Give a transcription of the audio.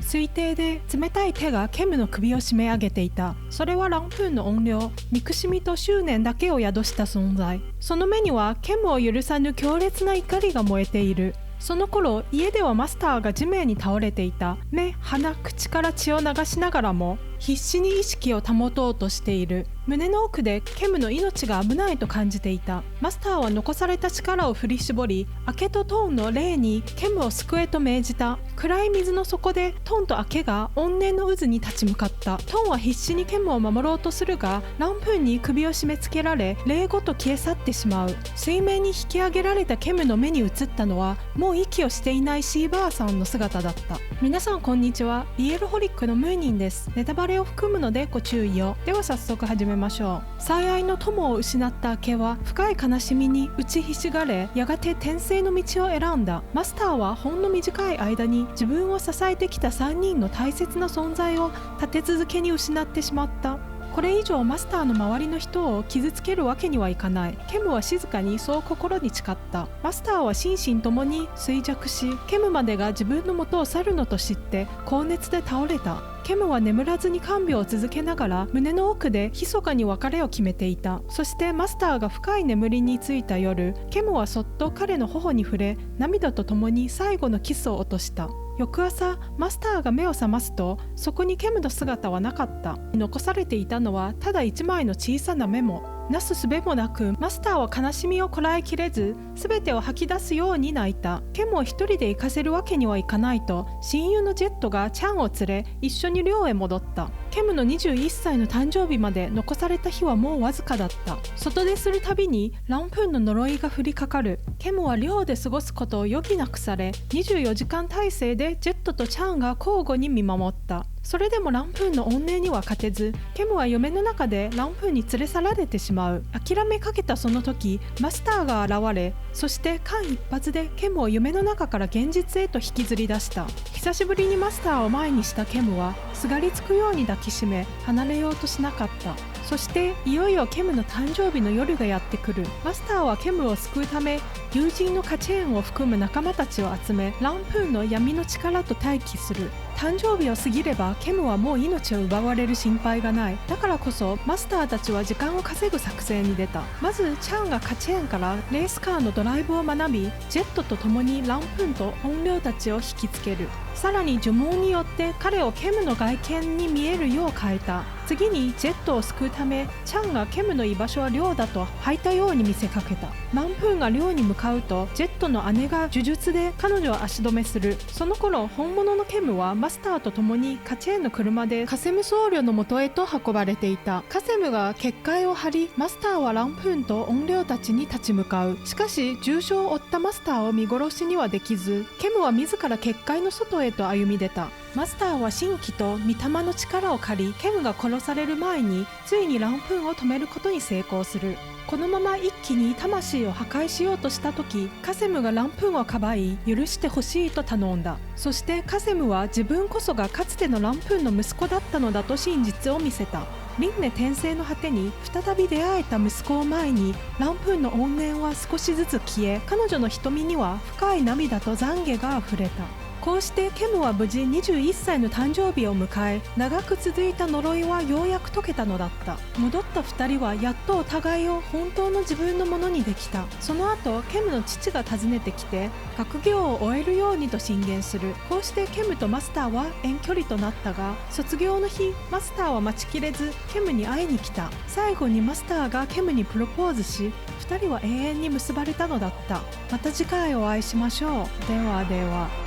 推定で冷たい手がケムの首を締め上げていた。それはランプーンの怨霊、憎しみと執念だけを宿した存在。その目にはケムを許さぬ強烈な怒りが燃えている。その頃、家ではマスターが地面に倒れていた。目、鼻、口から血を流しながらも必死に意識を保とうとしている。胸の奥でケムの命が危ないと感じていた。マスターは残された力を振り絞り、アケとトーンの霊にケムを救えと命じた。暗い水の底でトーンとアケが怨念の渦に立ち向かった。トーンは必死にケムを守ろうとするが、ランプーンに首を締め付けられ、霊ごと消え去ってしまう。水面に引き上げられたケムの目に映ったのは、もう息をしていないシーバーさんの姿だった。皆さんこんにちは。ビエルホリックのムーニンです。ネタバレを含むのでご注意を。では早速始めましょう。最愛の友を失ったアケは深い悲しみに打ちひしがれ、やがて転生の道を選んだ。マスターはほんの短い間に自分を支えてきた3人の大切な存在を立て続けに失ってしまった。これ以上マスターの周りの人を傷つけるわけにはいかない。ケムは静かにそう心に誓った。マスターは心身ともに衰弱し、ケムまでが自分の元を去るのと知って高熱で倒れた。ケムは眠らずに看病を続けながら胸の奥で密かに別れを決めていた。そしてマスターが深い眠りについた夜、ケムはそっと彼の頬に触れ、涙とともに最後のキスを落とした。翌朝、マスターが目を覚ますと、そこにケムの姿はなかった。残されていたのはただ一枚の小さなメモ。なすすべもなく、マスターは悲しみをこらえきれず、全てを吐き出すように泣いた。ケムを一人で行かせるわけにはいかないと、親友のジェットがチャンを連れ、一緒に寮へ戻った。ケムの21歳の誕生日まで残された日はもうわずかだった。外出するたびにランプーンの呪いが降りかかる。ケムは寮で過ごすことを余儀なくされ、24時間体制でジェットとチャンが交互に見守った。それでもランプーンの怨念には勝てず、ケムは夢の中でランプーンに連れ去られてしまう。諦めかけたその時、マスターが現れ、そして間一髪でケムを夢の中から現実へと引きずり出した。久しぶりにマスターを前にしたケムはすがりつくように抱きしめ、離れようとしなかった。そしていよいよケムの誕生日の夜がやってくる。マスターはケムを救うため、友人のカチェーンを含む仲間たちを集め、ランプーンの闇の力と対峙する。誕生日を過ぎればケムはもう命を奪われる心配がない。だからこそマスターたちは時間を稼ぐ作戦に出た。まずチャンがカチェーンからレースカーのドライブを学び、ジェットと共にランプーンと怨霊たちを引きつける。さらに呪文によって彼をケムの外見に見えるよう変えた。次にジェットを救うため、チャンがケムの居場所は寮だと吐いたように見せかけた。ランプーンが寮に向かうと、ジェットの姉が呪術で彼女を足止めする。その頃、本物のケムはマスターと共にカチェーンの車でカセム僧侶の元へと運ばれていた。カセムが結界を張り、マスターはランプーンと怨霊たちに立ち向かう。しかし重傷を負ったマスターを見殺しにはできず、ケムは自ら結界の外へと歩み出た。マスターは神器と御霊の力を借り、ケムが殺される前についにランプーンを止めることに成功する。このまま一気に魂を破壊しようとした時、カセムがランプーンをかばい許してほしいと頼んだ。そしてカセムは自分こそがかつてのランプーンの息子だったのだと真実を見せた。輪廻転生の果てに再び出会えた息子を前に、ランプーンの怨念は少しずつ消え、彼女の瞳には深い涙と懺悔があふれた。こうしてケムは無事21歳の誕生日を迎え、長く続いた呪いはようやく解けたのだった。戻った2人はやっとお互いを本当の自分のものにできた。その後ケムの父が訪ねてきて、学業を終えるようにと進言する。こうしてケムとマスターは遠距離となったが、卒業の日マスターは待ちきれずケムに会いに来た。最後にマスターがケムにプロポーズし、2人は永遠に結ばれたのだった。また次回お会いしましょう。ではでは。